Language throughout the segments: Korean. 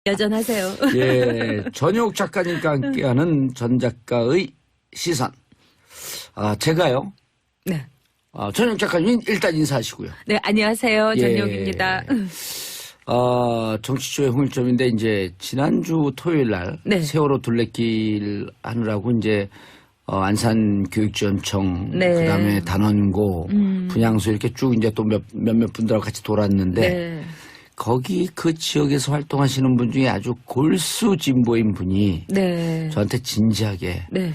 여전하세요. 예, 전효옥 작가님과 함께하는 전 작가의 시선. 제가요. 네. 전효옥 작가님 일단 인사하시고요. 네, 안녕하세요. 예. 전효옥입니다. 정치쇼의 홍일점인데 이제 지난주 토요일 날 네. 세월호 둘레길 하느라고 이제 안산교육지원청 네. 그다음에 단원고 분향소 이렇게 쭉 이제 또 몇몇 분들하고 같이 돌았는데 네. 거기 그 지역에서 활동하시는 분 중에 아주 골수 진보인 분이 네. 저한테 진지하게 네.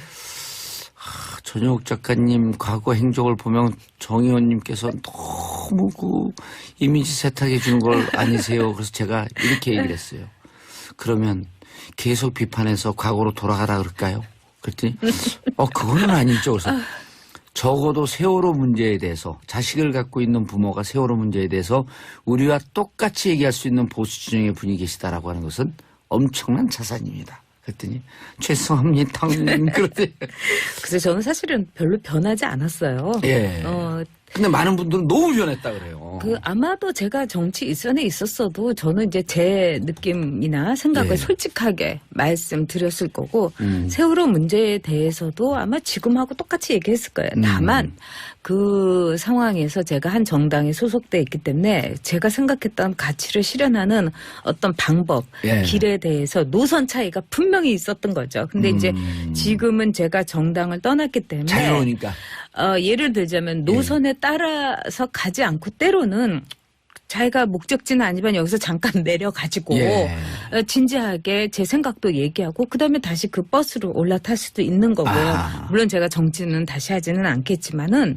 전효옥 작가님 과거 행적을 보면 정 의원님께서 너무 이미지 세탁해 주는 걸 아니세요? 그래서 제가 이렇게 얘기를 했어요. 그러면 계속 비판해서 과거로 돌아가라 그럴까요? 그랬더니 그거는 아니죠. 그래서 적어도 세월호 문제에 대해서 자식을 갖고 있는 부모가 세월호 문제에 대해서 우리와 똑같이 얘기할 수 있는 보수 진영의 분이 계시다라고 하는 것은 엄청난 자산입니다. 그랬더니 죄송합니다. 그런데 그래서 저는 사실은 별로 변하지 않았어요. 예. 근데 많은 분들은 너무 변했다 그래요. 아마도 제가 정치 일선에 있었어도 저는 이제 제 느낌이나 생각을 예. 솔직하게 말씀드렸을 거고 세월호 문제에 대해서도 아마 지금하고 똑같이 얘기했을 거예요. 다만 그 상황에서 제가 한 정당에 소속돼 있기 때문에 제가 생각했던 가치를 실현하는 어떤 방법, 예. 길에 대해서 노선 차이가 분명히 있었던 거죠. 근데 이제 지금은 제가 정당을 떠났기 때문에 자유로우니까. 예를 들자면 노선에 따라서 가지 않고 때로는 자기가 목적지는 아니지만 여기서 잠깐 내려가지고 예. 진지하게 제 생각도 얘기하고 그다음에 다시 그 버스로 올라탈 수도 있는 거고요. 물론 제가 정치는 다시 하지는 않겠지만은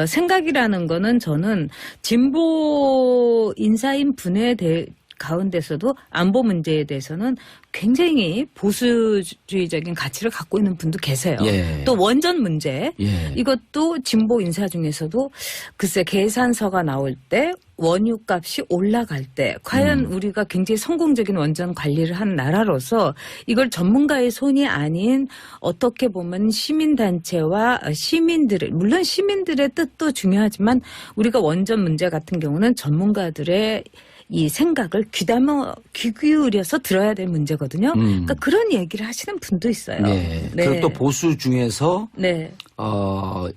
생각이라는 거는 저는 진보 인사인 분에 대해 가운데서도 안보 문제에 대해서는 굉장히 보수주의적인 가치를 갖고 있는 분도 계세요. 예. 또 원전 문제 예. 이것도 진보 인사 중에서도 글쎄 계산서가 나올 때 원유값이 올라갈 때 과연 우리가 굉장히 성공적인 원전 관리를 한 나라로서 이걸 전문가의 손이 아닌 어떻게 보면 시민단체와 시민들의 물론 시민들의 뜻도 중요하지만 우리가 원전 문제 같은 경우는 전문가들의 이 생각을 귀 기울여서 들어야 될 문제거든요. 그러니까 그런 얘기를 하시는 분도 있어요. 네. 네. 그리고 또 보수 중에서 네.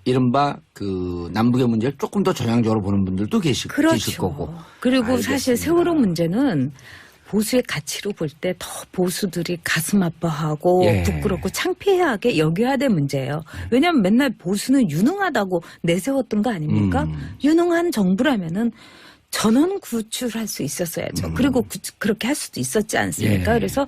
이른바 그 남북의 문제를 조금 더 전향적으로 보는 분들도 계실 거고. 그리고 알겠습니다. 사실 세월호 문제는 보수의 가치로 볼 때 더 보수들이 가슴 아파하고 예. 부끄럽고 창피하게 여겨야 될 문제예요. 왜냐하면 맨날 보수는 유능하다고 내세웠던 거 아닙니까? 유능한 정부라면은 전원 구출할 수 있었어야죠. 그리고 그렇게 할 수도 있었지 않습니까? 예. 그래서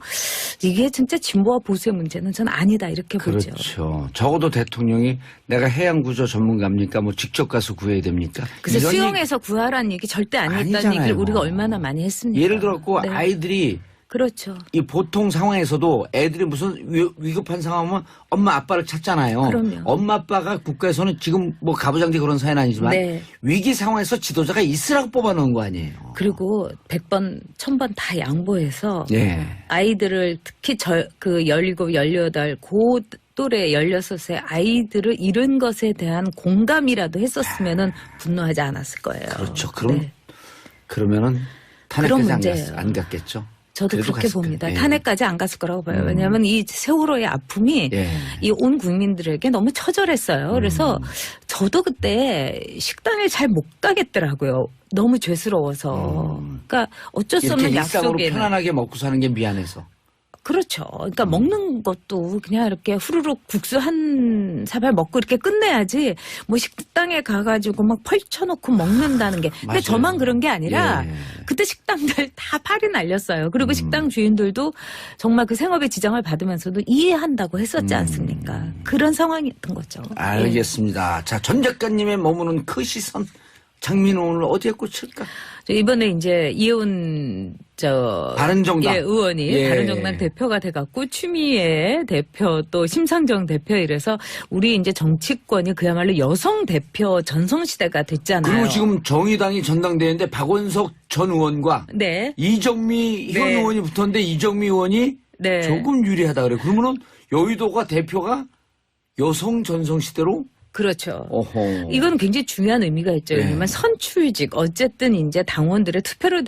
이게 진짜 진보와 보수의 문제는 저는 아니다 이렇게 보죠. 그렇죠. 적어도 대통령이 내가 해양구조 전문가입니까? 뭐 직접 가서 구해야 됩니까? 그래서 이런 수영에서 구하라는 얘기 절대 안 했다는 아니잖아요. 얘기를 우리가 얼마나 많이 했습니까? 예를 들어서 네. 아이들이 그렇죠. 이 보통 상황에서도 애들이 무슨 위급한 상황이면 엄마 아빠를 찾잖아요. 그럼요. 엄마 아빠가 국가에서는 지금 뭐 가부장제 그런 사회는 아니지만 네. 위기 상황에서 지도자가 있으라고 뽑아놓은 거 아니에요. 그리고 100번, 1000번 다 양보해서 예. 아이들을 특히 그 17, 18, 고 또래 16세 아이들을 잃은 것에 대한 공감이라도 했었으면은 분노하지 않았을 거예요. 그렇죠. 그럼 네. 그러면은 그런 탄핵까지 문제예요. 안 갔겠죠. 저도 그래도 그렇게 갔을 봅니다. 거예요. 예. 탄핵까지 안 갔을 거라고 봐요. 왜냐하면 이 세월호의 아픔이 예. 이 온 국민들에게 너무 처절했어요. 그래서 저도 그때 식당에 잘 못 가겠더라고요. 너무 죄스러워서. 그러니까 어쩔 수 이렇게 없는 일상으로 약속에는. 편안하게 먹고 사는 게 미안해서. 그렇죠. 그러니까 먹는 것도 그냥 이렇게 후루룩 국수 한 사발 먹고 이렇게 끝내야지 뭐 식당에 가가지고 막 펼쳐놓고 먹는다는 게. 근데 맞아요. 저만 그런 게 아니라 예. 그때 식당들 다 팔이 날렸어요. 그리고 식당 주인들도 정말 그 생업에 지장을 받으면서도 이해한다고 했었지 않습니까? 그런 상황이었던 거죠. 알겠습니다. 자, 전 작가님의 머무는 그 시선. 장민호 오늘 어디에 꽂힐까? 이번에 이제 이혜훈 바른정당. 예, 의원이 예. 바른정당 대표가 돼갖고 추미애 대표 또 심상정 대표 이래서 우리 이제 정치권이 그야말로 여성 대표 전성시대가 됐잖아요. 그리고 지금 정의당이 전당대회인데 박원석 전 의원과 네. 이정미 현 네. 의원이 붙었는데 이정미 의원이 네. 조금 유리하다 그래요. 그러면은 여의도가 대표가 여성 전성시대로 그렇죠. 어허. 이건 굉장히 중요한 의미가 있죠. 네. 왜냐면 선출직 어쨌든 이제 당원들의 투표로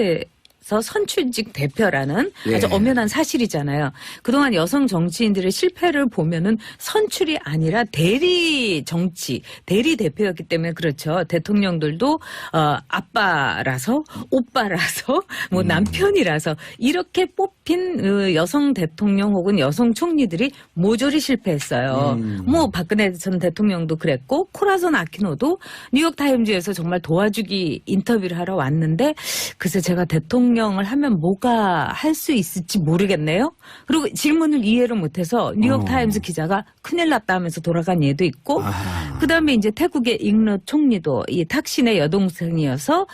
선출직 대표라는 예. 아주 엄연한 사실이잖아요. 그동안 여성 정치인들의 실패를 보면은 선출이 아니라 대리 정치, 대리 대표였기 때문에 그렇죠. 대통령들도 아빠라서 오빠라서 뭐 남편이라서 이렇게 뽑힌 여성 대통령 혹은 여성 총리들이 모조리 실패했어요. 뭐 박근혜 전 대통령도 그랬고 코라선 아키노도 뉴욕타임즈에서 정말 도와주기 인터뷰를 하러 왔는데 글쎄 제가 대통령을 하면 뭐가 할 수 있을지 모르겠네요. 그리고 질문을 이해를 못해서 뉴욕타임즈 기자가 큰일 났다 하면서 돌아간 예도 있고 그다음에 이제 태국의 잉넛 총리도 이 탁신의 여동생이어서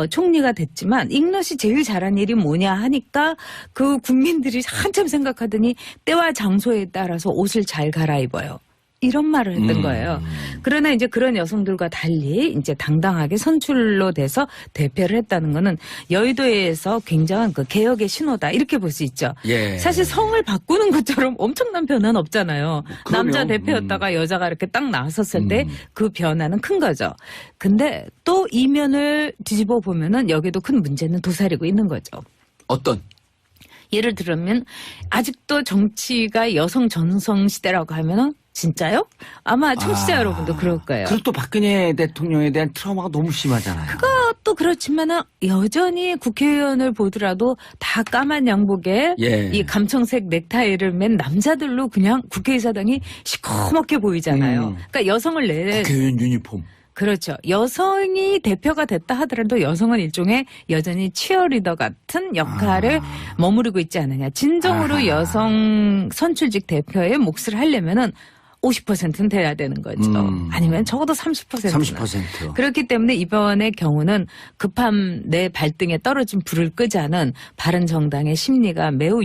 총리가 됐지만 잉넛이 제일 잘한 일이 뭐냐 하니까 그 국민들이 한참 생각하더니 때와 장소에 따라서 옷을 잘 갈아입어요. 이런 말을 했던 거예요. 그러나 이제 그런 여성들과 달리 이제 당당하게 선출로 돼서 대표를 했다는 거는 여의도에서 굉장한 그 개혁의 신호다. 이렇게 볼 수 있죠. 예. 사실 성을 바꾸는 것처럼 엄청난 변화는 없잖아요. 그럼요. 남자 대표였다가 여자가 이렇게 딱 나섰을 때 그 변화는 큰 거죠. 근데 또 이면을 뒤집어 보면은 여기도 큰 문제는 도사리고 있는 거죠. 어떤? 예를 들면 아직도 정치가 여성 전성 시대라고 하면은 진짜요? 아마 청취자 여러분도 그럴 거예요. 그리고 또 박근혜 대통령에 대한 트라우마가 너무 심하잖아요. 그것도 그렇지만은 여전히 국회의원을 보더라도 다 까만 양복에 예. 이 감청색 넥타이를 맨 남자들로 그냥 국회의사당이 시커멓게 보이잖아요. 그러니까 여성을 국회의원 유니폼. 그렇죠. 여성이 대표가 됐다 하더라도 여성은 일종의 여전히 치어리더 같은 역할을 머무르고 있지 않느냐. 진정으로 여성 선출직 대표의 몫을 하려면은 50%는 돼야 되는 거죠. 아니면 적어도 30%는. 30%. 그렇기 때문에 이번의 경우는 급함 내 발등에 떨어진 불을 끄자는 바른정당의 심리가 매우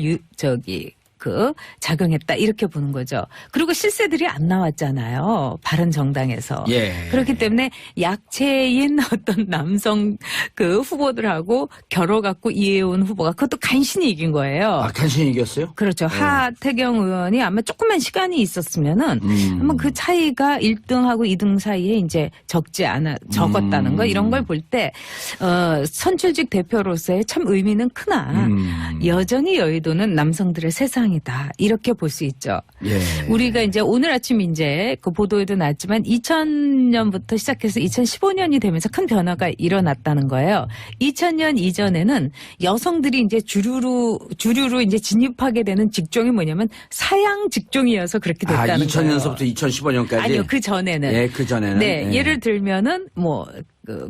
작용했다 이렇게 보는 거죠. 그리고 실세들이 안 나왔잖아요. 바른정당에서. 예. 그렇기 때문에 약체인 어떤 남성 그 후보들하고 겨뤄갖고 이해온 후보가 그것도 간신히 이긴 거예요. 아, 간신히 이겼어요? 그렇죠. 하태경 의원이 아마 조금만 시간이 있었으면은 아마 그 차이가 1등하고 2등 사이에 이제 적었다는 거 이런 걸 볼 때 선출직 대표로서의 참 의미는 크나 여전히 여의도는 남성들의 세상이다. 이렇게 볼 수 있죠. 예. 우리가 이제 오늘 아침 이제 그 보도에도 나왔지만 2000년부터 시작해서 2015년이 되면서 큰 변화가 일어났다는 거예요. 2000년 이전에는 여성들이 이제 주류로 이제 진입하게 되는 직종이 뭐냐면 사양 직종이어서 그렇게 됐다는 거예요. 2000년서부터 2015년까지? 아니요, 그 전에는. 예, 그 전에는. 네, 예. 예를 들면은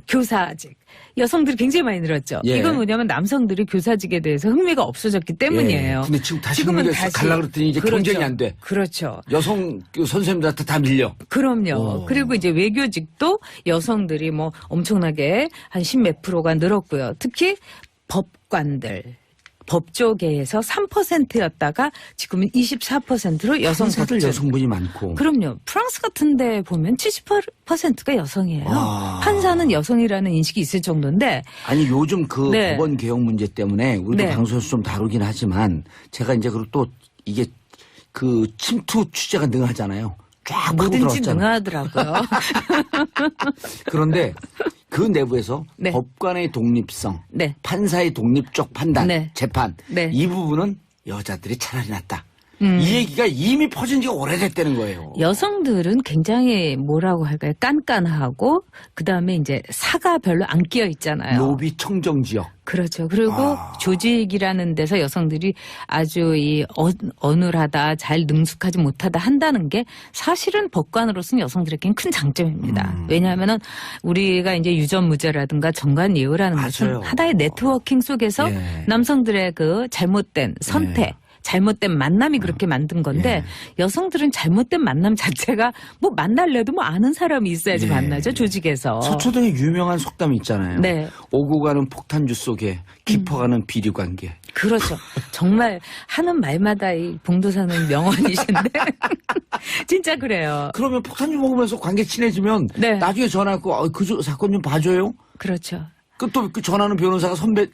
교사직. 여성들이 굉장히 많이 늘었죠. 예. 이건 뭐냐면 남성들이 교사직에 대해서 흥미가 없어졌기 때문이에요. 예. 근데 지금 다시 지금은 흥미가 갈라 그랬더니 이제 그렇죠. 경쟁이 안 돼. 그렇죠. 여성 선생님들한테 다 밀려. 그럼요. 그리고 이제 외교직도 여성들이 뭐 엄청나게 한 10몇 프로가 늘었고요. 특히 법관들. 법조계에서 3%였다가 지금은 24%로 여성 판사들 법관. 여성분이 많고. 그럼요. 프랑스 같은 데 보면 78%가 여성이에요. 와. 판사는 여성이라는 인식이 있을 정도인데 아니 요즘 그 네. 법원 개혁 문제 때문에 우리도 네. 방송에서 좀 다루긴 하지만 제가 이제 그리고 또 이게 그 침투 취재가 능하잖아요. 쫙 파고 뭐든지 들어왔잖아요. 능하더라고요. 그런데 그 내부에서 네. 법관의 독립성, 네. 판사의 독립적 판단, 네. 재판 네. 이 부분은 여자들이 차라리 낫다. 이 얘기가 이미 퍼진 지가 오래됐다는 거예요. 여성들은 굉장히 뭐라고 할까요? 깐깐하고 그다음에 이제 사가 별로 안 끼어 있잖아요. 로비 청정 지역. 그렇죠. 그리고 조직이라는 데서 여성들이 아주 어눌하다, 잘 능숙하지 못하다 한다는 게 사실은 법관으로서는 여성들에게는 큰 장점입니다. 왜냐하면은 우리가 이제 유전무죄라든가 정관예우라는 것은 맞아요. 하나의 네트워킹 속에서 예. 남성들의 그 잘못된 선택, 잘못된 만남이 그렇게 만든 건데 여성들은 잘못된 만남 자체가 뭐 만날래도 뭐 아는 사람이 있어야지 예. 만나죠. 조직에서. 서초동에 유명한 속담이 있잖아요. 네. 오고 가는 폭탄주 속에 깊어가는 비리관계. 그렇죠. 정말 하는 말마다 이 봉도사는 명언이신데 진짜 그래요. 그러면 폭탄주 먹으면서 관계 친해지면 네. 나중에 전화하고 그 사건 좀 봐줘요. 그렇죠. 그 전화하는 변호사가 선배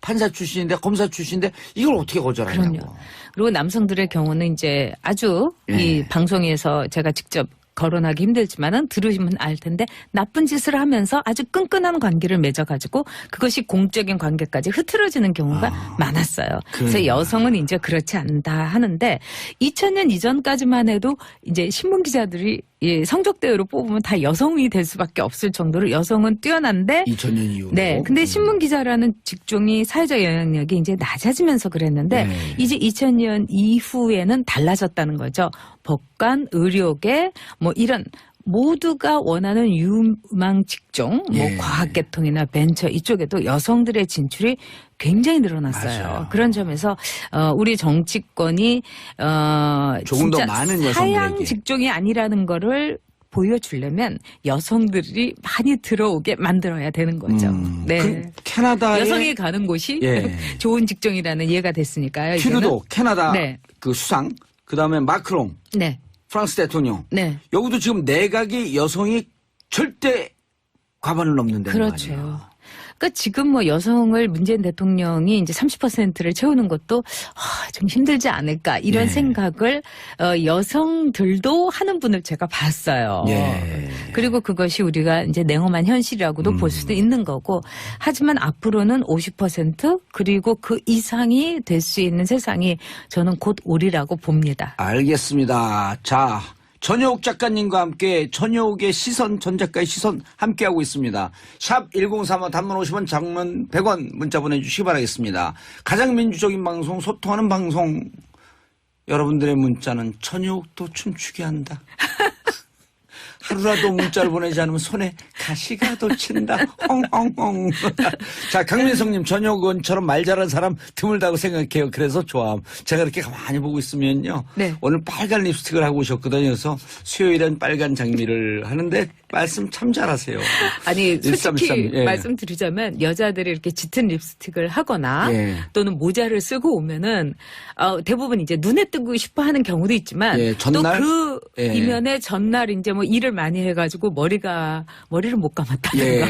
판사 출신인데 검사 출신인데 이걸 어떻게 거절하냐고. 그럼요. 그리고 남성들의 경우는 이제 아주 이 방송에서 제가 직접 거론하기 힘들지만은 들으시면 알 텐데 나쁜 짓을 하면서 아주 끈끈한 관계를 맺어가지고 그것이 공적인 관계까지 흐트러지는 경우가 많았어요. 그래서 여성은 이제 그렇지 않다 하는데 2000년 이전까지만 해도 이제 신문 기자들이 성적대로 뽑으면 다 여성이 될 수밖에 없을 정도로 여성은 뛰어난데 2000년 이후로. 네. 근데 신문 기자라는 직종이 사회적 영향력이 이제 낮아지면서 그랬는데 네. 이제 2000년 이후에는 달라졌다는 거죠. 법관, 의료계 뭐 이런 모두가 원하는 유망 직종, 뭐 예. 과학계통이나 벤처 이쪽에도 여성들의 진출이 굉장히 늘어났어요. 맞아요. 그런 점에서 우리 정치권이 조금 더 진짜 많은 여성들에게. 사양 직종이 아니라는 거를 보여주려면 여성들이 많이 들어오게 만들어야 되는 거죠. 네. 그 캐나다의 여성이 가는 곳이 예. 좋은 직종이라는 이해가 됐으니까요. 트루도 캐나다 네. 그 수상, 그다음에 마크롱 네. 프랑스 대통령. 네. 여기도 지금 내각이 여성이 절대 과반을 넘는 데는 그렇죠. 아니에요. 그러니까 지금 뭐 여성을 문재인 대통령이 이제 30%를 채우는 것도 좀 힘들지 않을까 이런 네. 생각을 여성들도 하는 분을 제가 봤어요. 예. 그리고 그것이 우리가 이제 냉엄한 현실이라고도 볼 수도 있는 거고 하지만 앞으로는 50% 그리고 그 이상이 될 수 있는 세상이 저는 곧 오리라고 봅니다. 알겠습니다. 자, 전효옥 작가님과 함께 전효옥의 시선, 전 작가의 시선 함께하고 있습니다. 샵 1035 단문 50원, 장문 100원 문자 보내주시기 바라겠습니다. 가장 민주적인 방송, 소통하는 방송. 여러분들의 문자는 전효옥도 춤추게 한다. 하루라도 문자를 보내지 않으면 손에 가시가 돋친다. 헝헝헝. 자, 강민성님, 전효옥 의원처럼 말 잘하는 사람 드물다고 생각해요. 그래서 좋아함. 제가 이렇게 가만히 보고 있으면요. 네. 오늘 빨간 립스틱을 하고 오셨거든요. 그래서 수요일엔 빨간 장미를 하는데 말씀 참 잘하세요. 아니 솔직히 1313, 예. 말씀드리자면 여자들이 이렇게 짙은 립스틱을 하거나 예. 또는 모자를 쓰고 오면은 대부분 이제 눈에 뜨고 싶어하는 경우도 있지만 예, 전날? 또 그 예. 이면에 전날 이제 뭐 일을 많이 해가지고 머리를 못 감았다든가 예.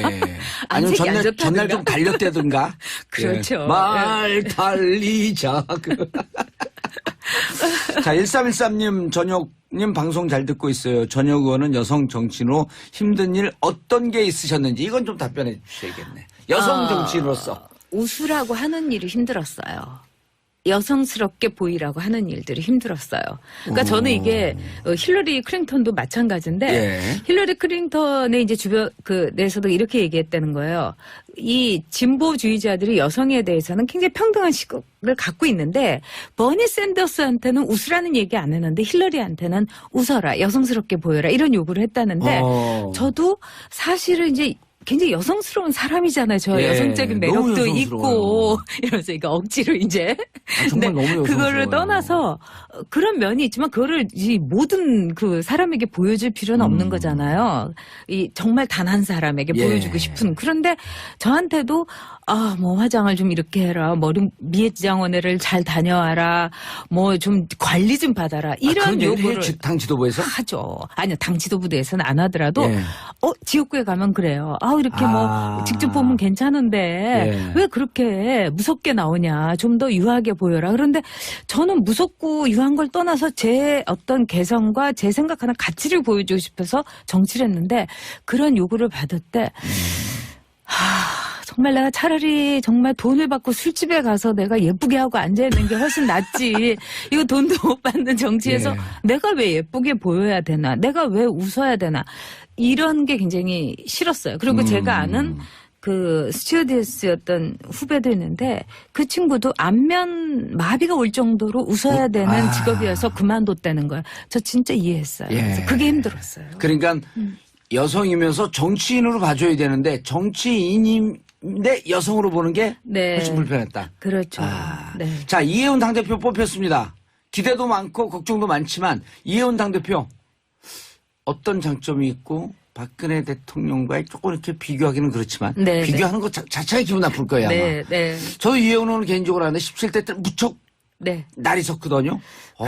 아니면 안색이 안 전날 좀 좋다든가. 달렸다든가. 그렇죠. 예. 말 달리자. 자, 1313님, 전혁님 방송 잘 듣고 있어요. 전혁 의원은 여성 정치인으로 힘든 일 어떤 게 있으셨는지 이건 좀 답변해 주셔야겠네. 여성 정치인으로서. 웃으라고 하는 일이 힘들었어요. 여성스럽게 보이라고 하는 일들이 힘들었어요. 그러니까 저는 이게 힐러리 클린턴도 마찬가지인데 예. 힐러리 클린턴의 이제 주변 내에서도 이렇게 얘기했다는 거예요. 이 진보주의자들이 여성에 대해서는 굉장히 평등한 시각을 갖고 있는데 버니 샌더스한테는 웃으라는 얘기 안 했는데 힐러리한테는 웃어라, 여성스럽게 보여라 이런 요구를 했다는데 저도 사실은 이제 굉장히 여성스러운 사람이잖아요. 저 예, 여성적인 너무 매력도 여성스러워요. 있고 이러면서 이거 억지로 이제 정말 너무 그거를 여성스러워요. 떠나서 그런 면이 있지만 그거를 이 모든 그 사람에게 보여줄 필요는 없는 거잖아요. 이 정말 단 한 사람에게 예. 보여주고 싶은. 그런데 저한테도 뭐 화장을 좀 이렇게 해라. 머리 미해지장원회를 잘 다녀와라. 뭐 좀 관리 좀 받아라. 이런 그런 얘기를 요구를 해요, 당 지도부에서? 하죠. 아니요, 당 지도부에서는 안 하더라도 예. 지역구에 가면 그래요. 이렇게 뭐 직접 보면 괜찮은데 예. 왜 그렇게 무섭게 나오냐. 좀 더 유하게 보여라. 그런데 저는 무섭고 유한 걸 떠나서 제 어떤 개성과 제 생각하는 가치를 보여주고 싶어서 정치를 했는데 그런 요구를 받을 때 정말 내가 차라리 정말 돈을 받고 술집에 가서 내가 예쁘게 하고 앉아있는 게 훨씬 낫지. 이거 돈도 못 받는 정치에서 예. 내가 왜 예쁘게 보여야 되나. 내가 왜 웃어야 되나. 이런 게 굉장히 싫었어요. 그리고 제가 아는 그 스튜어디스였던 후배도 있는데 그 친구도 안면 마비가 올 정도로 웃어야 되는 직업이어서 그만뒀다는 거예요. 저 진짜 이해했어요. 예. 그래서 그게 힘들었어요. 그러니까 여성이면서 정치인으로 봐줘야 되는데 정치인인데 여성으로 보는 게 네. 훨씬 불편했다. 그렇죠. 네. 자, 이혜훈 당대표 뽑혔습니다. 기대도 많고 걱정도 많지만 이혜훈 당대표 어떤 장점이 있고 박근혜 대통령과의 조금 이렇게 비교하기는 그렇지만 네, 비교하는 것 자체가 기분 나쁠 거예요. 아마. 네, 네, 저도 이혜훈 의원 개인적으로 아는데 17대 때 무척 네. 날이 섰거든요.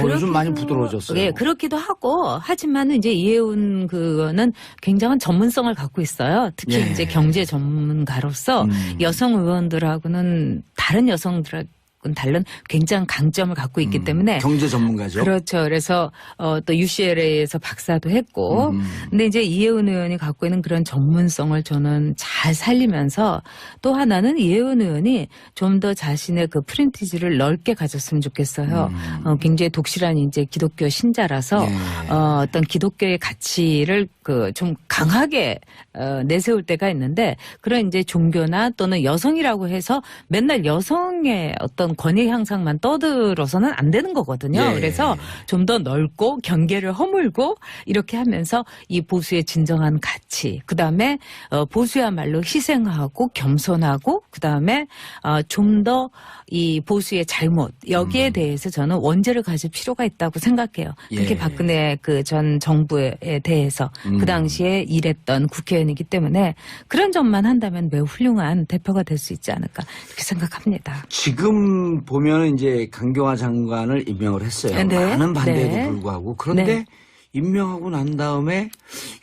요즘 많이 부드러워졌어요. 예, 그렇기도 하고 하지만 이제 이혜훈 그거는 굉장한 전문성을 갖고 있어요. 특히 예. 이제 경제 전문가로서 여성 의원들하고는 다른 여성들하고 다른 굉장한 강점을 갖고 있기 때문에 경제 전문가죠. 그렇죠. 그래서 또 UCLA에서 박사도 했고, 근데 이제 이혜은 의원이 갖고 있는 그런 전문성을 저는 잘 살리면서 또 하나는 이혜은 의원이 좀 더 자신의 그 프린티지를 넓게 가졌으면 좋겠어요. 굉장히 독실한 이제 기독교 신자라서 어떤 기독교의 가치를 그 좀 강하게 내세울 때가 있는데 그런 이제 종교나 또는 여성이라고 해서 맨날 여성의 어떤 권위 향상만 떠들어서는 안 되는 거거든요. 예. 그래서 좀 더 넓고 경계를 허물고 이렇게 하면서 이 보수의 진정한 가치, 그다음에 보수야말로 희생하고 겸손하고 그다음에 좀 더 이 보수의 잘못 여기에 대해서 저는 원죄를 가질 필요가 있다고 생각해요. 특히 예. 박근혜 그 전 정부에 대해서 그 당시에 일했던 국회의원이기 때문에 그런 점만 한다면 매우 훌륭한 대표가 될 수 있지 않을까 이렇게 생각합니다. 지금 보면 이제 강경화 장관을 임명을 했어요. 네. 많은 반대에도 네. 불구하고. 그런데 네. 임명하고 난 다음에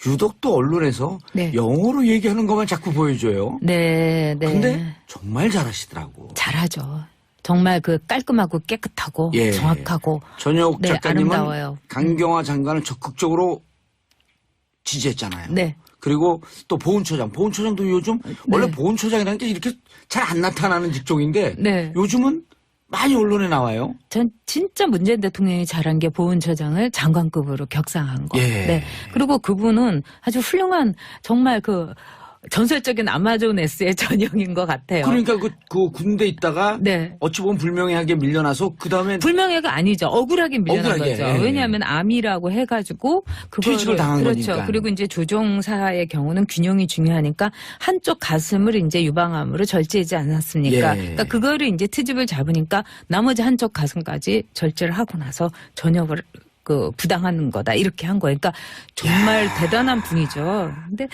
유독 또 언론에서 네. 영어로 얘기하는 것만 자꾸 보여줘요. 네, 네. 근데 정말 잘하시더라고. 잘하죠. 정말 그 깔끔하고 깨끗하고 예. 정확하고 전혁 네, 작가님은 아름다워요. 강경화 장관을 적극적으로 지지했잖아요. 네. 그리고 또 보훈처장도 요즘 원래 보훈처장이라는 게 이렇게 잘 안 나타나는 직종인데 네. 요즘은 많이 언론에 나와요. 전 진짜 문재인 대통령이 잘한 게 보훈처장을 장관급으로 격상한 거. 예. 네. 그리고 그분은 아주 훌륭한 정말 그 전설적인 아마존 S의 전형인 것 같아요. 그러니까 그 군대 있다가 네. 어찌 보면 불명예하게 밀려나서 그 다음에 불명예가 아니죠. 억울하게 밀려난 억울하게, 거죠. 예. 왜냐하면 암이라고 해가지고 퇴직을 당한 그렇죠. 거니까. 그리고 이제 조종사의 경우는 균형이 중요하니까 한쪽 가슴을 이제 유방암으로 절제하지 않았습니까? 예. 그러니까 그거를 이제 트집을 잡으니까 나머지 한쪽 가슴까지 절제를 하고 나서 전역을 그 부당한 거다 이렇게 한 거예요. 그러니까 정말 대단한 분이죠. 근데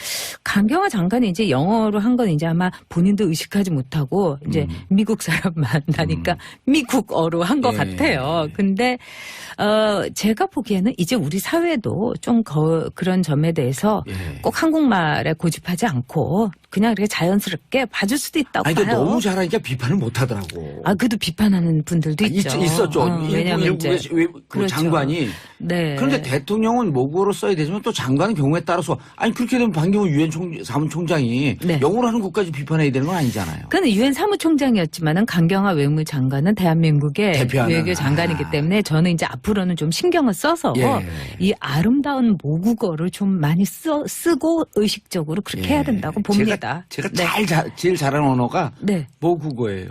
강경화 장관이 이제 영어로 한 건 이제 아마 본인도 의식하지 못하고 이제 미국 사람 만나니까 미국어로 한 것 예. 같아요. 근데 제가 보기에는 이제 우리 사회도 좀 그런 점에 대해서 예. 꼭 한국말에 고집하지 않고 그냥 이렇게 자연스럽게 봐줄 수도 있다고 아니, 봐요. 그러니까 너무 잘하니까 비판을 못 하더라고. 그래도 비판하는 분들도 있죠. 있었죠. 왜냐하면 이제 그 그렇죠. 장관이. 네. 그런데 대통령은 모국어로 써야 되지만 또 장관은 경우에 따라서 아니 그렇게 되면 반기문 유엔 사무총장이 네. 영어로 하는 것까지 비판해야 되는 건 아니잖아요. 그는 유엔 사무총장이었지만은 강경화 외무장관은 대한민국의 대표하는. 외교 장관이기 때문에 저는 이제 앞으로는 좀 신경을 써서 예. 이 아름다운 모국어를 좀 많이 쓰고 의식적으로 그렇게 해야 된다고 봅니다. 제가 네. 제일 잘하는 언어가 네. 모국어예요.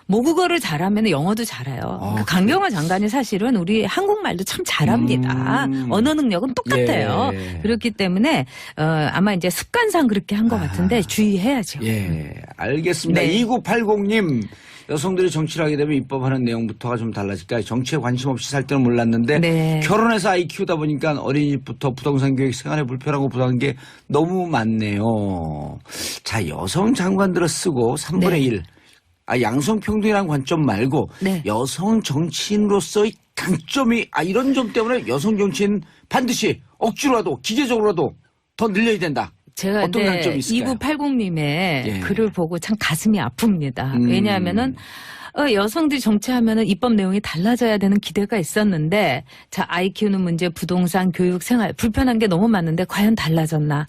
모국어를 잘하면 영어도 잘해요. 그러니까 강경화 장관이 사실은 우리 한국말도 참 잘합니다. 언어 능력은 똑같아요. 예. 그렇기 때문에 아마 이제 습관상 그렇게 한 것 같은데 주의해야죠. 예, 알겠습니다. 네. 2980님. 여성들이 정치를 하게 되면 입법하는 내용부터가 좀 달라질까요? 정치에 관심 없이 살 때는 몰랐는데 네. 결혼해서 아이 키우다 보니까 어린이집부터 부동산 교육 생활에 불편하고 부당한 게 너무 많네요. 자, 여성 장관들을 쓰고 3분의 네. 1. 양성평등이라는 관점 말고 네. 여성 정치인으로서의 강점이 이런 점 때문에 여성 정치인 반드시 억지로라도 기계적으로라도 더 늘려야 된다. 제가 어떤 강점이 있을까요? 2980님의 예. 글을 보고 참 가슴이 아픕니다. 왜냐하면은 여성들이 정치하면은 입법 내용이 달라져야 되는 기대가 있었는데, 자, 아이 키우는 문제, 부동산, 교육, 생활, 불편한 게 너무 많은데 과연 달라졌나?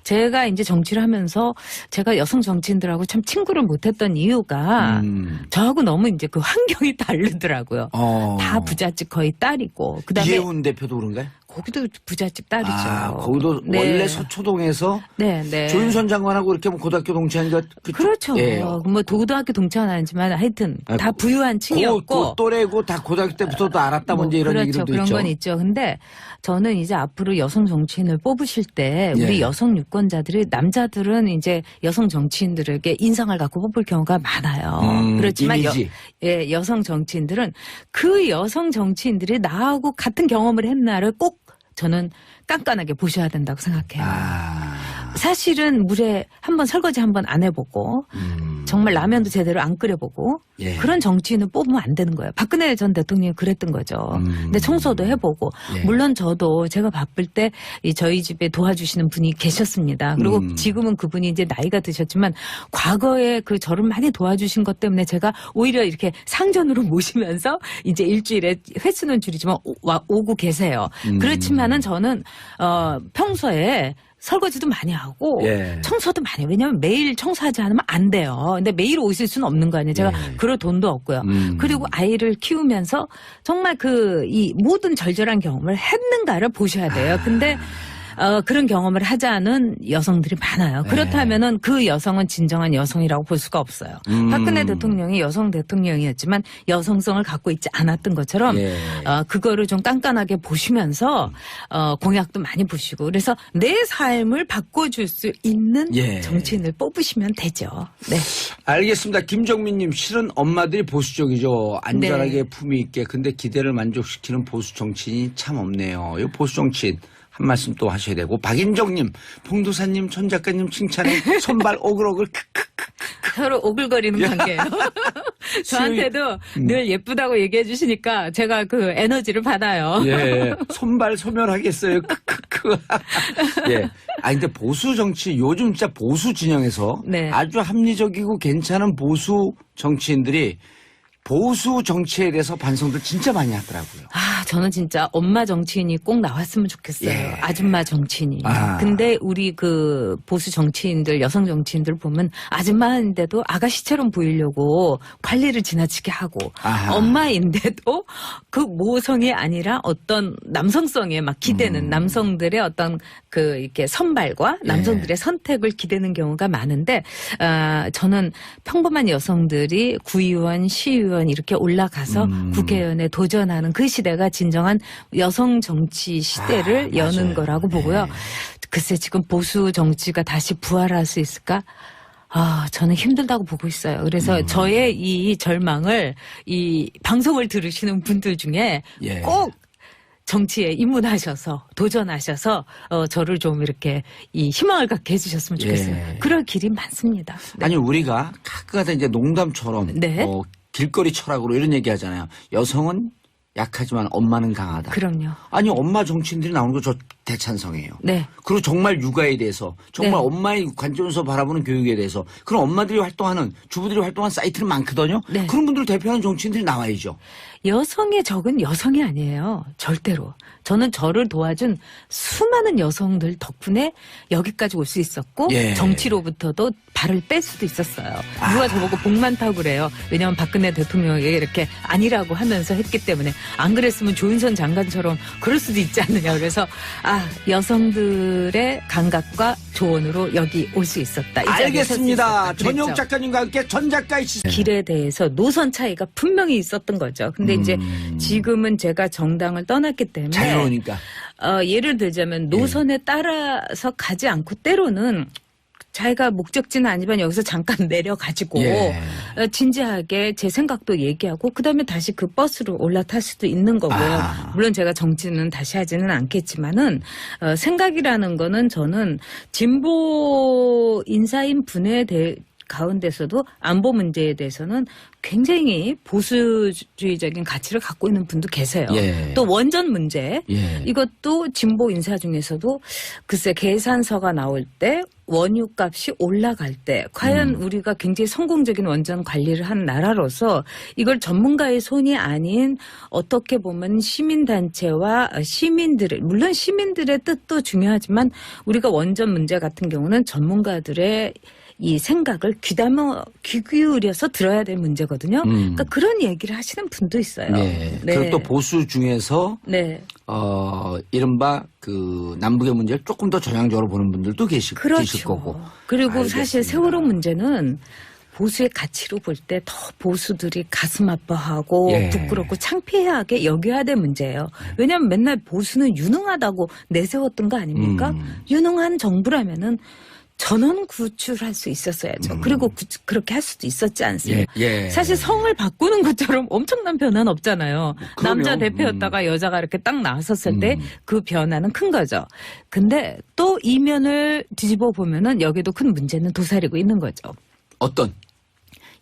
제가 이제 정치를 하면서 제가 여성 정치인들하고 참 친구를 못했던 이유가 저하고 너무 이제 그 환경이 다르더라고요. 다 부잣집 거의 딸이고, 그다음에 이혜훈 대표도 그런가요? 거기도 부잣집 딸이죠. 거기도 네. 원래 서초동에서 네, 네. 조윤선 장관하고 이렇게 뭐 고등학교 동창인가 그렇죠. 예. 뭐 고등학교 동창은 아니지만 하여튼 다 부유한 층이었고. 그 또래고 다 고등학교 때부터도 알았다 뭐 문제 이런 그렇죠. 얘기도 그런 있죠. 건 있죠. 근데 저는 이제 앞으로 여성 정치인을 뽑으실 때 우리 예. 여성 유권자들이 남자들은 이제 여성 정치인들에게 인상을 갖고 뽑을 경우가 많아요. 그렇지만 이미지. 여성 정치인들은 그 여성 정치인들이 나하고 같은 경험을 했나를 꼭 저는 깐깐하게 보셔야 된다고 생각해요. 사실은 물에 한번 설거지 한번 안 해보고 정말 라면도 제대로 안 끓여보고 예. 그런 정치인을 뽑으면 안 되는 거예요. 박근혜 전 대통령이 그랬던 거죠. 근데 청소도 해보고 예. 물론 저도 제가 바쁠 때 저희 집에 도와주시는 분이 계셨습니다. 그리고 지금은 그분이 이제 나이가 드셨지만 과거에 그 저를 많이 도와주신 것 때문에 제가 오히려 이렇게 상전으로 모시면서 이제 일주일에 횟수는 줄이지만 오고 계세요. 그렇지만은 저는 평소에 설거지도 많이 하고 예. 청소도 많이 해요. 왜냐하면 매일 청소하지 않으면 안 돼요. 근데 매일 오실 수는 없는 거 아니에요. 제가 예. 그럴 돈도 없고요. 그리고 아이를 키우면서 정말 이 모든 절절한 경험을 했는가를 보셔야 돼요. 근데 그런 경험을 하지 않은 여성들이 많아요. 그렇다면은 그 여성은 진정한 여성이라고 볼 수가 없어요. 박근혜 대통령이 여성 대통령이었지만 여성성을 갖고 있지 않았던 것처럼 예. 그거를 좀 깐깐하게 보시면서 공약도 많이 보시고 그래서 내 삶을 바꿔줄 수 있는 예. 정치인을 뽑으시면 되죠. 네. 알겠습니다. 김정민님, 실은 엄마들이 보수적이죠. 안전하게 네. 품위 있게. 근데 기대를 만족시키는 보수 정치인이 참 없네요. 이 보수 정치인 한 말씀 또 하셔야 되고. 박인정님, 봉도사님, 전 작가님 칭찬에 손발 오글오글 서로 오글거리는 관계예요. 저한테도 늘 예쁘다고 얘기해 주시니까 제가 그 에너지를 받아요. 예, 손발 소멸하겠어요. 크크크. 예. 근데 보수 정치, 요즘 진짜 보수 진영에서 네. 아주 합리적이고 괜찮은 보수 정치인들이 보수 정치에 대해서 반성들 진짜 많이 하더라고요. 저는 진짜 엄마 정치인이 꼭 나왔으면 좋겠어요. 예. 아줌마 정치인이. 근데 우리 그 보수 정치인들, 여성 정치인들 보면 아줌마인데도 아가씨처럼 보이려고 관리를 지나치게 하고 엄마인데도 그 모성이 아니라 어떤 남성성에 막 기대는 남성들의 어떤 그 이렇게 선발과 남성들의 선택을 기대는 경우가 많은데 저는 평범한 여성들이 구의원, 시의원 이렇게 올라가서 국회의원에 도전하는 그 시대가 진정한 여성 정치 시대를 여는 맞아요. 거라고 보고요. 글쎄 지금 보수 정치가 다시 부활할 수 있을까? 저는 힘들다고 보고 있어요. 그래서 저의 이 절망을 이 방송을 들으시는 분들 중에 예. 꼭 정치에 입문하셔서 도전하셔서 저를 좀 이렇게 이 희망을 갖게 해주셨으면 좋겠어요. 예. 그럴 길이 많습니다. 네. 아니 우리가 가끔가다 이제 농담처럼 네. 길거리 철학으로 이런 얘기 하잖아요. 여성은 약하지만 엄마는 강하다. 그럼요. 아니 엄마 정치인들이 나오는 거 저 대찬성이에요. 네. 그리고 정말 육아에 대해서 정말 네. 엄마의 관점에서 바라보는 교육에 대해서 그런 엄마들이 활동하는 주부들이 활동하는 사이트는 많거든요. 네. 그런 분들을 대표하는 정치인들이 나와야죠. 여성의 적은 여성이 아니에요. 절대로. 저는 저를 도와준 수많은 여성들 덕분에 여기까지 올 수 있었고 예. 정치로부터도 발을 뺄 수도 있었어요. 누가 저보고 복 많다고 그래요. 왜냐하면 박근혜 대통령이 이렇게 아니라고 하면서 했기 때문에 안 그랬으면 조윤선 장관처럼 그럴 수도 있지 않느냐. 그래서 여성들의 감각과 조언으로 여기 올 수 있었다. 이 자리에 알겠습니다. 설수 있었다. 전용 그랬죠. 작가님과 함께 전 작가의 시선. 길에 대해서 노선 차이가 분명히 있었던 거죠. 근데 이제 지금은 제가 정당을 떠났기 때문에 자유로우니까. 예를 들자면 노선에 따라서 가지 않고 때로는 자기가 목적지는 아니지만 여기서 잠깐 내려가지고 예. 진지하게 제 생각도 얘기하고 그다음에 다시 그 버스로 올라탈 수도 있는 거고요. 물론 제가 정치는 다시 하지는 않겠지만은 생각이라는 거는 저는 진보 인사인 분에 대해 가운데서도 안보 문제에 대해서는 굉장히 보수주의적인 가치를 갖고 있는 분도 계세요. 예. 또 원전 문제 예. 이것도 진보 인사 중에서도 글쎄 계산서가 나올 때 원유값이 올라갈 때 과연 우리가 굉장히 성공적인 원전 관리를 한 나라로서 이걸 전문가의 손이 아닌 어떻게 보면 시민단체와 시민들의 물론 시민들의 뜻도 중요하지만 우리가 원전 문제 같은 경우는 전문가들의 이 생각을 귀 기울여서 들어야 될 문제거든요. 그러니까 그런 얘기를 하시는 분도 있어요. 네. 네. 그리고 또 보수 중에서 네. 이른바 그 남북의 문제를 조금 더 전향적으로 보는 분들도 계실 거고. 그리고 알겠습니다. 사실 세월호 문제는 보수의 가치로 볼 때 더 보수들이 가슴 아파하고 예. 부끄럽고 창피하게 여겨야 될 문제예요. 왜냐하면 맨날 보수는 유능하다고 내세웠던 거 아닙니까? 유능한 정부라면은 전원 구출할 수 있었어야죠. 그리고 그렇게 할 수도 있었지 않습니까? 예. 사실 성을 바꾸는 것처럼 엄청난 변화는 없잖아요. 그럼요. 남자 대표였다가 여자가 이렇게 딱 나섰을 때 그 변화는 큰 거죠. 근데 또 이면을 뒤집어 보면은 여기도 큰 문제는 도사리고 있는 거죠. 어떤?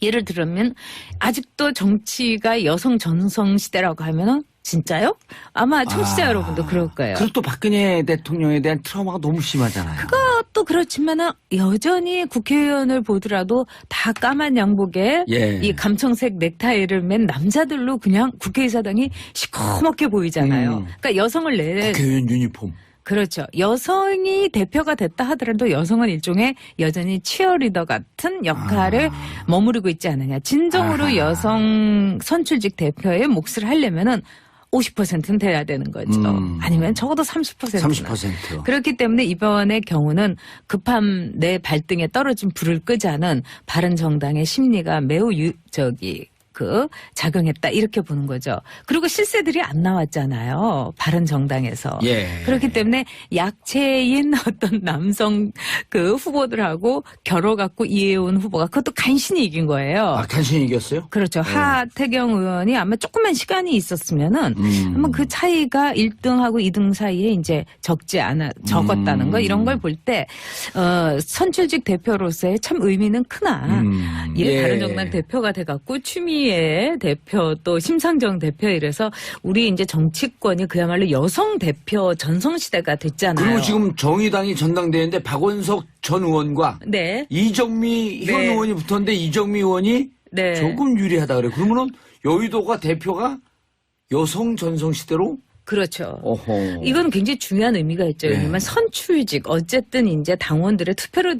예를 들면 아직도 정치가 여성 전성 시대라고 하면은 진짜요? 아마 청취자 여러분도 그럴 거예요. 그리고 또 박근혜 대통령에 대한 트라우마가 너무 심하잖아요. 그것도 그렇지만은 여전히 국회의원을 보더라도 다 까만 양복에 예. 이 감청색 넥타이를 맨 남자들로 그냥 국회의사당이 시커멓게 보이잖아요. 그러니까 여성을 국회의원 유니폼. 그렇죠. 여성이 대표가 됐다 하더라도 여성은 일종의 여전히 치어리더 같은 역할을 머무르고 있지 않느냐. 진정으로 여성 선출직 대표의 몫을 하려면은 50%는 돼야 되는 거죠. 아니면 적어도 30%는. 30%. 그렇기 때문에 이번의 경우는 급함 내 발등에 떨어진 불을 끄자는 바른정당의 심리가 매우 작용했다 이렇게 보는 거죠. 그리고 실세들이 안 나왔잖아요. 바른정당에서. 예. 그렇기 때문에 약체인 어떤 남성 후보들하고 결어갖고 이해온 후보가 그것도 간신히 이긴 거예요. 아, 간신히 이겼어요? 그렇죠. 하태경 의원이 아마 조금만 시간이 있었으면은 아마 그 차이가 1등하고 2등 사이에 이제 적었다는 거 이런 걸 볼 때 선출직 대표로서의 참 의미는 크나 예. 바른정당 대표가 돼갖고 추미애 대표 또 심상정 대표 이래서 우리 이제 정치권이 그야말로 여성 대표 전성시대가 됐잖아요. 그리고 지금 정의당이 전당대회인데 박원석 전 의원과 네. 이정미 현 네. 의원이 붙었는데 이정미 의원이 네. 조금 유리하다 그래요. 그러면은 여의도가 대표가 여성 전성시대로? 그렇죠. 어허. 이건 굉장히 중요한 의미가 있죠. 네. 왜냐하면 선출직 어쨌든 이제 당원들의 투표로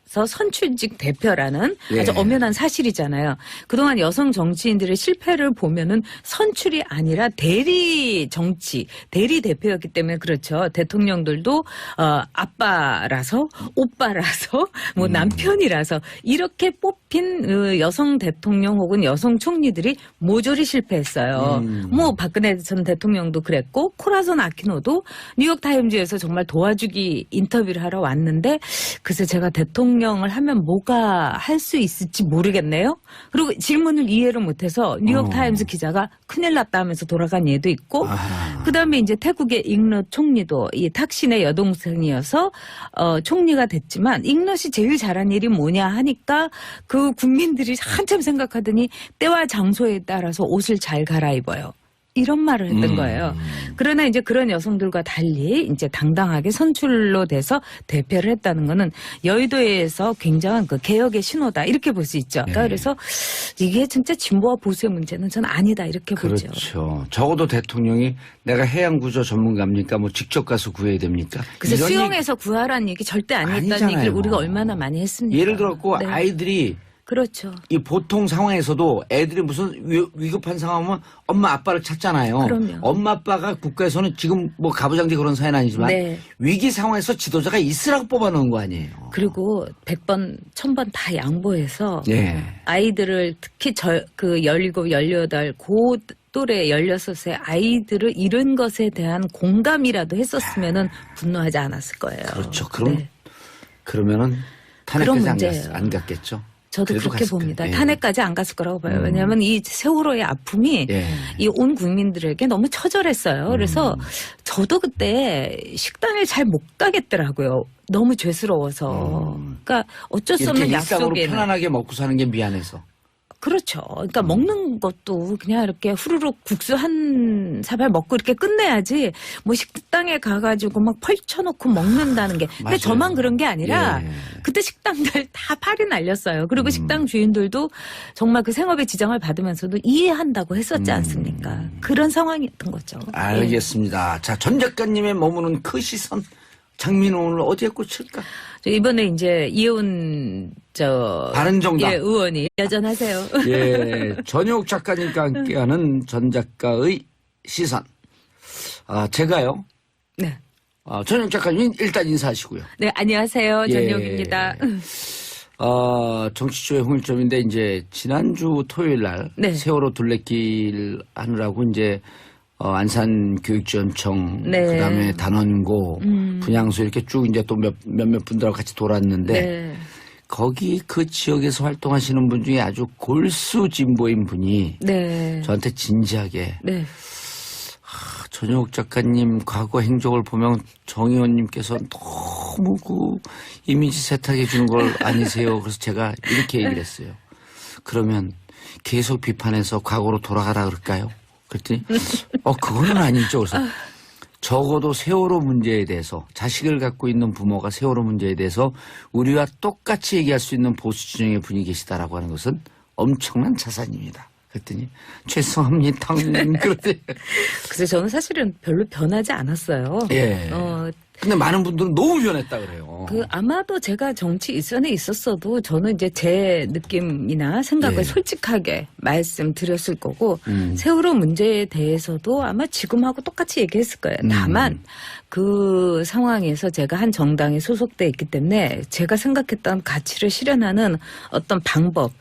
선출직 대표라는 예. 아주 엄연한 사실이잖아요. 그동안 여성 정치인들의 실패를 보면은 선출이 아니라 대리 정치, 대리 대표였기 때문에 그렇죠. 대통령들도 아빠라서 오빠라서 뭐 남편이라서 이렇게 뽑힌 여성 대통령 혹은 여성 총리들이 모조리 실패했어요. 뭐 박근혜 전 대통령도 그랬고 코라선 아키노도 뉴욕타임즈에서 정말 도와주기 인터뷰를 하러 왔는데 글쎄 제가 대통령을 하면 뭐가 할 수 있을지 모르겠네요. 그리고 질문을 이해를 못해서 뉴욕타임즈 기자가 큰일 났다 하면서 돌아간 예도 있고 그다음에 이제 태국의 잉럿 총리도 이 탁신의 여동생이어서 총리가 됐지만 잉럿이 제일 잘한 일이 뭐냐 하니까 그 국민들이 한참 생각하더니 때와 장소에 따라서 옷을 잘 갈아입어요. 이런 말을 했던 거예요. 그러나 이제 그런 여성들과 달리 이제 당당하게 선출로 돼서 대표를 했다는 거는 여의도에서 굉장한 그 개혁의 신호다 이렇게 볼 수 있죠. 그러니까 그래서 이게 진짜 진보와 보수의 문제는 저는 아니다 이렇게 보죠. 그렇죠. 적어도 대통령이 내가 해양구조 전문가입니까? 뭐 직접 가서 구해야 됩니까? 그래서 이런 수영에서 구하라는 얘기 절대 아니었다는 아니잖아요. 얘기를 우리가 얼마나 많이 했습니까? 예를 들었고 네. 아이들이 그렇죠. 이 보통 상황에서도 애들이 무슨 위급한 상황이면 엄마 아빠를 찾잖아요. 그럼요. 엄마 아빠가 국가에서는 지금 뭐 가부장제 그런 사회는 아니지만 네. 위기 상황에서 지도자가 있으라고 뽑아놓은 거 아니에요. 그리고 100번, 1000번 다 양보해서 예. 아이들을 특히 17, 18, 고 또래 16세 아이들을 잃은 것에 대한 공감이라도 했었으면은 분노하지 않았을 거예요. 그렇죠. 그럼 네. 그러면은 그런 탄핵까지 문제예요. 안 갔겠죠. 저도 그래도 그렇게 갔을 봅니다. 거예요. 예. 탄핵까지 안 갔을 거라고 봐요. 왜냐하면 이 세월호의 아픔이 예. 이 온 국민들에게 너무 처절했어요. 그래서 저도 그때 식당에 잘 못 가겠더라고요. 너무 죄스러워서. 그러니까 어쩔 수 이렇게 없는 일상으로 약속에는. 편안하게 먹고 사는 게 미안해서. 그렇죠. 그러니까 먹는 것도 그냥 이렇게 후루룩 국수 한 사발 먹고 이렇게 끝내야지 뭐 식당에 가가지고 막 펼쳐놓고 먹는다는 게. 근데 맞아요. 저만 그런 게 아니라 예. 그때 식당들 다 팔이 날렸어요. 그리고 식당 주인들도 정말 그 생업에 지장을 받으면서도 이해한다고 했었지 않습니까? 그런 상황이었던 거죠. 알겠습니다. 자, 전 작가님의 머무는 그 시선. 장민호 오늘 어디에 꽂힐까? 이번에 이제 이혜훈 바른정당. 예, 의원이 여전하세요. 예, 전효욱 작가님과 함께하는 전 작가의 시선. 제가요. 네. 전효욱 작가님 일단 인사하시고요. 네, 안녕하세요. 예. 전효욱입니다. 정치쇼의 홍일점인데 이제 지난주 토요일 날 네. 세월호 둘레길 하느라고 이제 안산교육지원청 네. 그다음에 단원고 분향소 이렇게 쭉 이제 또 몇몇 분들하고 같이 돌았는데 네. 거기 그 지역에서 활동하시는 분 중에 아주 골수 진보인 분이 네. 저한테 진지하게 네. 전효욱 작가님 과거 행적을 보면 정 의원님께서 너무 그 이미지 세탁해 주는 걸 아니세요. 그래서 제가 이렇게 얘기를 했어요. 그러면 계속 비판해서 과거로 돌아가라 그럴까요? 그랬더니 그거는 아니죠. 그래서 적어도 세월호 문제에 대해서 자식을 갖고 있는 부모가 세월호 문제에 대해서 우리와 똑같이 얘기할 수 있는 보수 진영의 분이 계시다라고 하는 것은 엄청난 자산입니다. 그랬더니 죄송합니다. 그런데 그래서 저는 사실은 별로 변하지 않았어요. 예. 근데 많은 분들은 너무 변했다 그래요. 아마도 제가 정치 일선에 있었어도 저는 이제 제 느낌이나 생각을 예. 솔직하게 말씀드렸을 거고 세월호 문제에 대해서도 아마 지금하고 똑같이 얘기했을 거예요. 다만 그 상황에서 제가 한 정당에 소속돼 있기 때문에 제가 생각했던 가치를 실현하는 어떤 방법